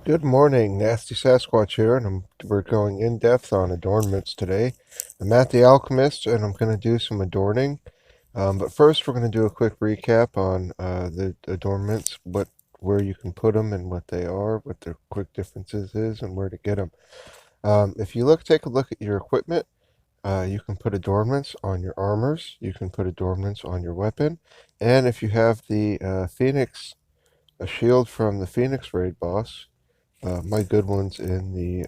Good morning, Nasty Sasquatch here, and we're going in depth on adornments today. I'm at the Alchemist, and I'm going to do some adorning. But first, we're going to do a quick recap on the adornments, where you can put them, and what they are, what their quick differences is, and where to get them. If you take a look at your equipment, you can put adornments on your armors. You can put adornments on your weapon, and if you have the Phoenix, a shield from the Phoenix raid boss. My good one's in the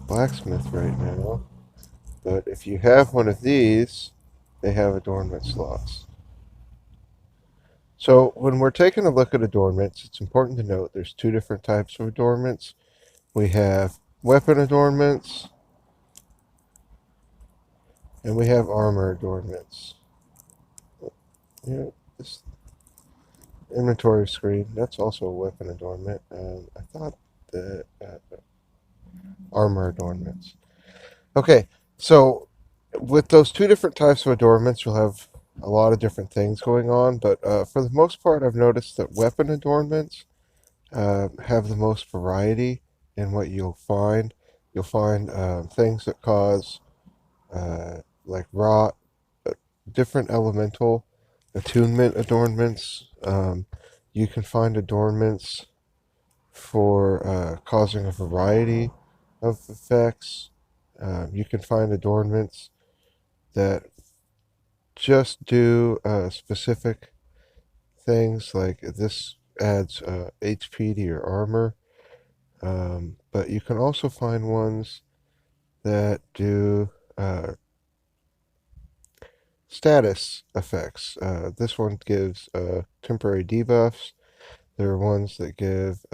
blacksmith right now. But if you have one of these, they have adornment slots. So when we're taking a look at adornments, it's important to note there's two different types of adornments. We have weapon adornments and we have armor adornments. Yeah, this inventory screen, that's also a weapon adornment. I thought that armor adornments. Okay, so with those two different types of adornments, you'll have a lot of different things going on, but for the most part, I've noticed that weapon adornments have the most variety in what you'll find. You'll find things that cause, like rot, uh, different elemental attunement adornments. You can find adornments for causing a variety of effects. You can find adornments that just do specific things, like this adds HP to your armor. But you can also find ones that do status effects. This one gives temporary debuffs. There are ones that give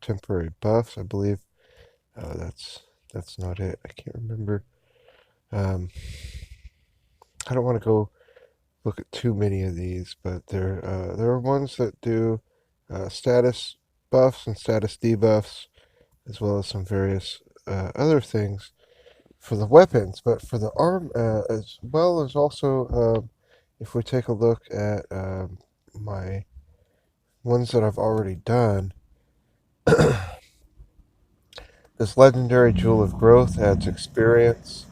temporary buffs, I believe. That's not it. I can't remember. Um, I don't want to go look at too many of these, but there are ones that do status buffs and status debuffs, as well as some various other things for the weapons. But for the arm, as well as also, if we take a look at my ones that I've already done, this legendary jewel of growth adds experience.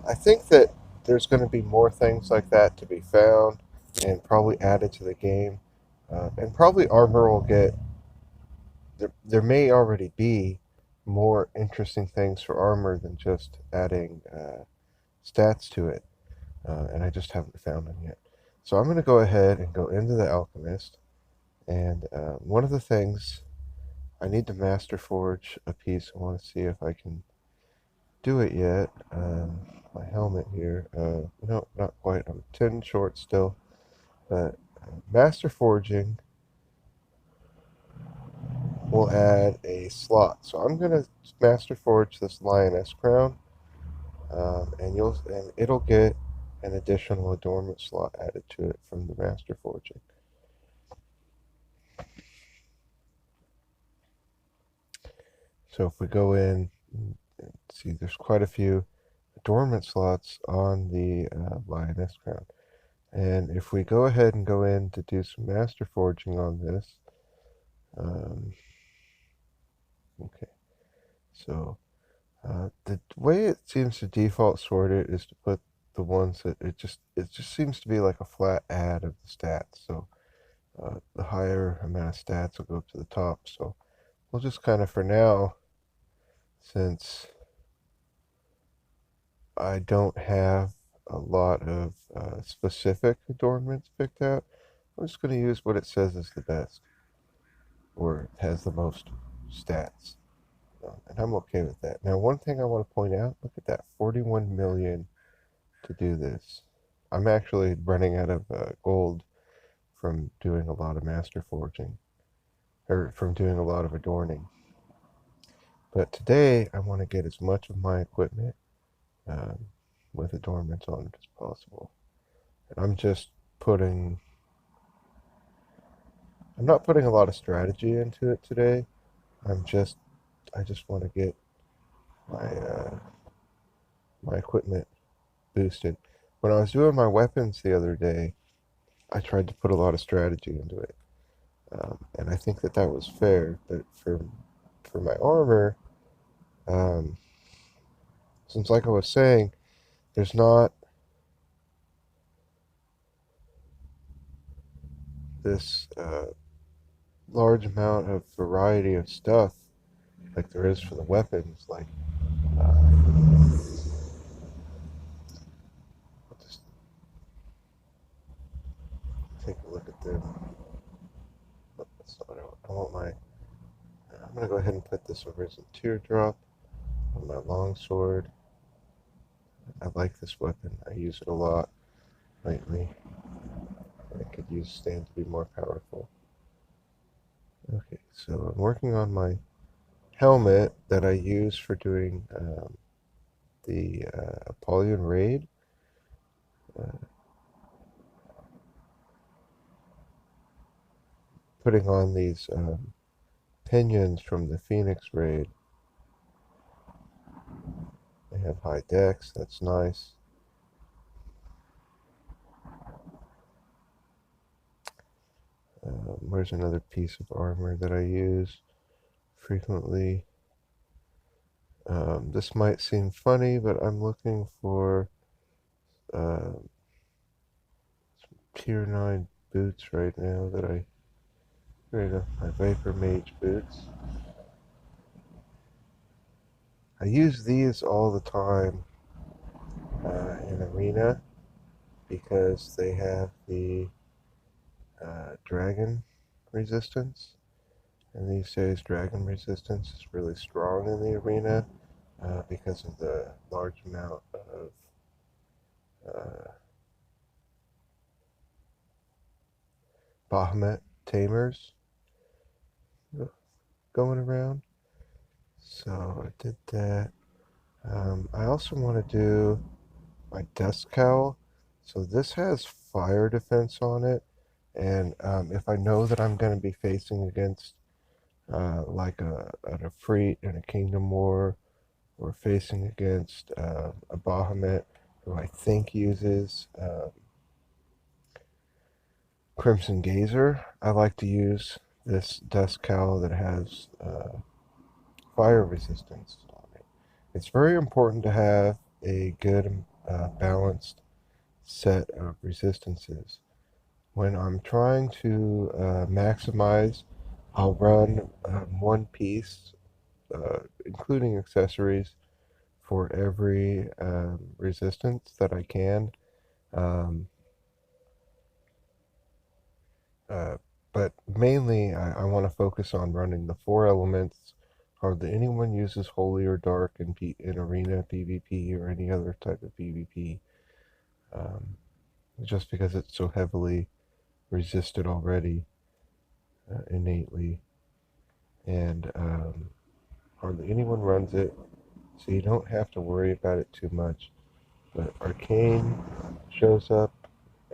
I think that there's going to be more things like that to be found and probably added to the game. And probably armor will get there may already be more interesting things for armor than just adding stats to it, and I just haven't found them yet. So I'm going to go ahead and go into the Alchemist, and one of the things I need to master forge a piece. I want to see if I can do it yet. My helmet here. No, not quite. I'm 10 short still. But master forging will add a slot. So I'm going to master forge this lioness crown, and it'll get an additional adornment slot added to it from the master forging. So if we go in, see, there's quite a few adornment slots on the lioness crown. And if we go ahead and go in to do some master forging on this, um, okay, so the way it seems to default sort it is to put the ones that it just seems to be like a flat add of the stats. So the higher amount of stats will go up to the top. So we'll just kind of, for now, since I don't have a lot of specific adornments picked out, I'm just going to use what it says is the best, or has the most stats. And I'm okay with that. Now, one thing I want to point out, look at that, 41 million to do this. I'm actually running out of gold from doing a lot of master forging, or from doing a lot of adorning. But today, I want to get as much of my equipment um, with adornments on it as possible. And I'm not putting a lot of strategy into it today. I'm just, I just want to get my my equipment boosted. When I was doing my weapons the other day, I tried to put a lot of strategy into it. And I think that that was fair. But for my armor, um, since like I was saying, there's not this large amount of variety of stuff like there is for the weapons. Like, I'll just take a look at them. That's not what I want my. I'm gonna go ahead and put this Arisen Teardrop on my longsword. I like this weapon. I use it a lot lately. I could use stand to be more powerful. Okay, so I'm working on my helmet that I use for doing the Apollyon raid. Uh, Putting on these pinions from the Phoenix raid. They have high dex. That's nice. Where's another piece of armor that I use frequently? This might seem funny, but I'm looking for uh, tier 9 boots right now that I. Here we go, my Viper Mage boots. I use these all the time in Arena because they have the dragon resistance. And these days, dragon resistance is really strong in the arena because of the large amount of uh, Bahamut tamers going around. So I did that. I also want to do my Dust Cowl. So this has fire defense on it. And if I know that I'm going to be facing against like an Efreet in a Kingdom War, or facing against a Bahamut who I think uses Crimson Gazer, I like to use this Dust Cowl that has fire resistance on it. It's very important to have a good balanced set of resistances. When I'm trying to maximize, I'll run one piece, including accessories, for every resistance that I can. Um, uh, but mainly, I want to focus on running the four elements. Hardly anyone uses holy or dark in arena PvP or any other type of PvP, um, just because it's so heavily resisted already innately, and hardly anyone runs it, so you don't have to worry about it too much. But Arcane shows up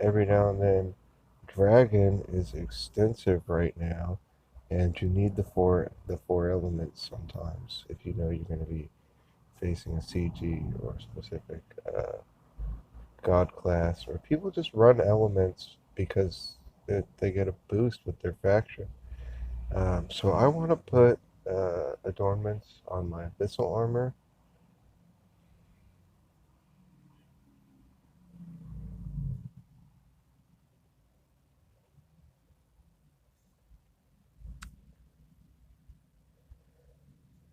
every now and then. Dragon is extensive right now, and you need the four elements sometimes if you know you're going to be facing a CG or a specific god class, or people just run elements because they get a boost with their faction. So I want to put adornments on my abyssal armor.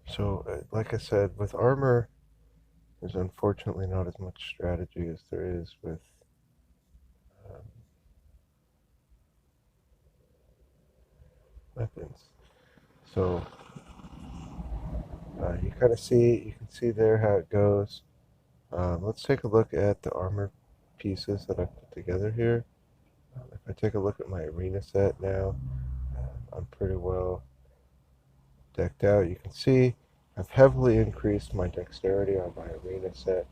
So, like I said, with armor, there's unfortunately not as much strategy as there is with um, weapons. So you can see there how it goes. Let's take a look at the armor pieces that I put together here. If I take a look at my arena set now, I'm pretty well decked out. You can see I've heavily increased my dexterity on my arena set.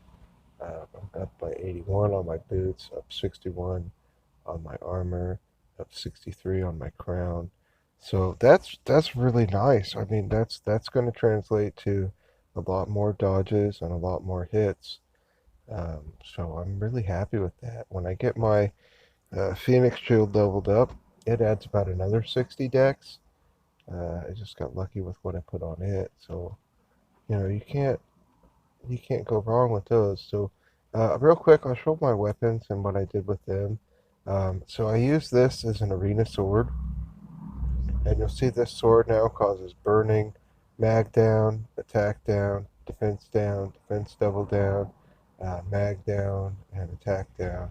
I'm up by 81 on my boots, up 61 on my armor, up 63 on my crown. So that's really nice. I mean, that's going to translate to a lot more dodges and a lot more hits. So I'm really happy with that. When I get my Phoenix Shield leveled up, it adds about another 60 decks. I just got lucky with what I put on it, so you can't go wrong with those. So, real quick, I'll show my weapons and what I did with them. So I use this as an arena sword, and you'll see this sword now causes burning, mag down, attack down, defense double down, mag down, and attack down.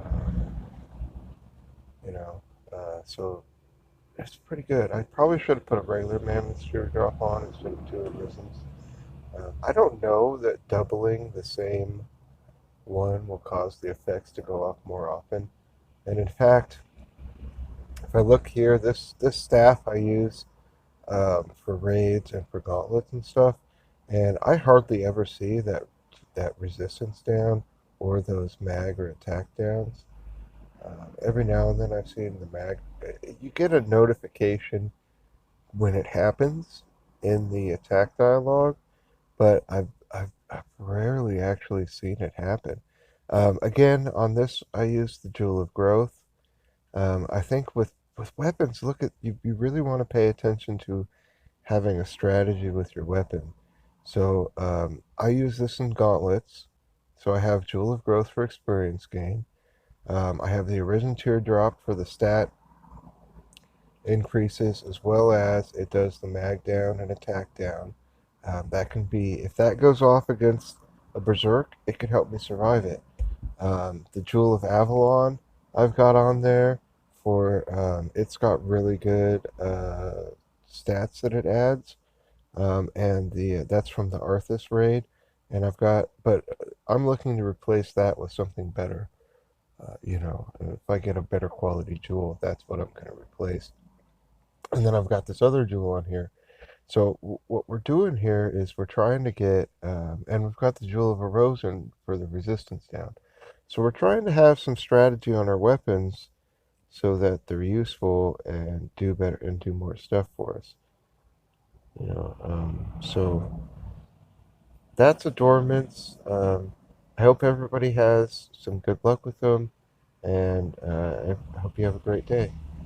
Um, you know, so it's pretty good. I probably should have put a regular mammoth drop on instead of two arisen. I don't know that doubling the same one will cause the effects to go off more often. And in fact, if I look here, this staff I use for raids and for gauntlets and stuff, and I hardly ever see that resistance down or those mag or attack downs. Every now and then I've seen the mag. You get a notification when it happens in the attack dialogue, but I've rarely actually seen it happen. Again, on this, I use the Jewel of Growth. I think with weapons, look at you really want to pay attention to having a strategy with your weapon. So I use this in gauntlets. So I have Jewel of Growth for experience gain. I have the Arisen Teardrop for the stat increases, as well as it does the mag down and attack down. That can be, if that goes off against a berserk, it can help me survive it. The Jewel of Avalon I've got on there for it's got really good stats that it adds, and the that's from the Arthas raid, and but I'm looking to replace that with something better. If I get a better quality jewel, that's what I'm going to replace. And then I've got this other jewel on here. So what we're doing here is we're trying to get, and we've got the Jewel of Erosion for the resistance down. So we're trying to have some strategy on our weapons so that they're useful and do better and do more stuff for us. So that's adornments. I hope everybody has some good luck with them, and I hope you have a great day.